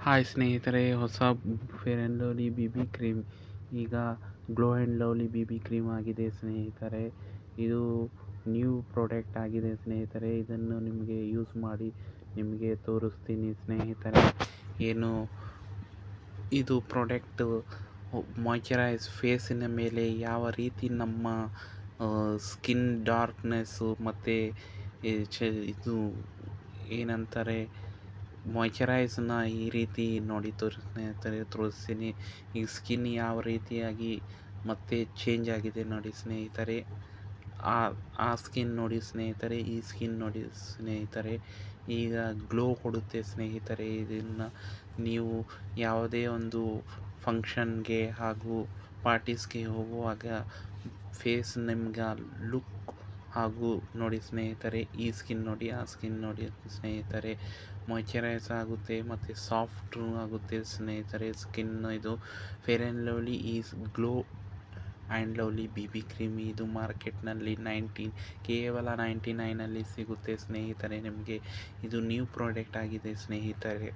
Hi ಸ್ನೇಹಿತರೆ, ಹೊಸ fair and lovely BB cream ಈಗ glow and lovely BB cream ಆಗಿದೆ ಸ್ನೇಹಿತರೆ. ಇದು ನ್ಯೂ ಪ್ರಾಡಕ್ಟ್ ಆಗಿದೆ ಸ್ನೇಹಿತರೆ. ಇದನ್ನು ನಿಮಗೆ ಯೂಸ್ ಮಾಡಿ ನಿಮಗೆ ತೋರಿಸ್ತೀನಿ ಸ್ನೇಹಿತರೆ. ಏನು ಇದು ಪ್ರಾಡಕ್ಟ್ ಮಾಯ್ಚರೈಸ್ ಫೇಸಿನ ಮೇಲೆ ಯಾವ ರೀತಿ ನಮ್ಮ ಸ್ಕಿನ್ ಡಾರ್ಕ್ನೆಸ್ಸು ಮತ್ತು ಇದು ಏನಂತಾರೆ ಮಾಯ್ಚರೈಸ್ನ ಈ ರೀತಿ ನೋಡಿ ತೋರಿಸ್ತೀನಿ. ಈ ಸ್ಕಿನ್ ಯಾವ ರೀತಿಯಾಗಿ ಮತ್ತೆ ಚೇಂಜ್ ಆಗಿದೆ ನೋಡಿ ಸ್ನೇಹಿತರೆ. ಆ ಸ್ಕಿನ್ ನೋಡಿ ಸ್ನೇಹಿತರೆ, ಈ ಸ್ಕಿನ್ ನೋಡಿ ಸ್ನೇಹಿತರೆ. ಈಗ ಗ್ಲೋ ಕೊಡುತ್ತೆ ಸ್ನೇಹಿತರೆ. ಇದನ್ನು ನೀವು ಯಾವುದೇ ಒಂದು ಫಂಕ್ಷನ್ಗೆ ಹಾಗೂ ಪಾರ್ಟೀಸ್ಗೆ ಹೋಗುವಾಗ ಫೇಸ್ ನಿಮ್ಗೆ ಲುಕ್ ಹಾಗೂ ನೋಡಿ ಸ್ನೇಹಿತರೆ, ಈ ಸ್ಕಿನ್ ನೋಡಿ, ಆ ಸ್ಕಿನ್ ನೋಡಿ ಸ್ನೇಹಿತರೆ. ಮಾಯ್ಚರೈಸ್ ಆಗುತ್ತೆ ಮತ್ತು ಸಾಫ್ಟು ಆಗುತ್ತೆ ಸ್ನೇಹಿತರೆ ಸ್ಕಿನ್. ಇದು fair and lovely is glow and lovely BB cream. ಇದು ಮಾರ್ಕೆಟ್ನಲ್ಲಿ ಕೇವಲ 99 ಸಿಗುತ್ತೆ ಸ್ನೇಹಿತರೆ ನಿಮಗೆ. ಇದು ನ್ಯೂ ಪ್ರಾಡಕ್ಟ್ ಆಗಿದೆ ಸ್ನೇಹಿತರೆ.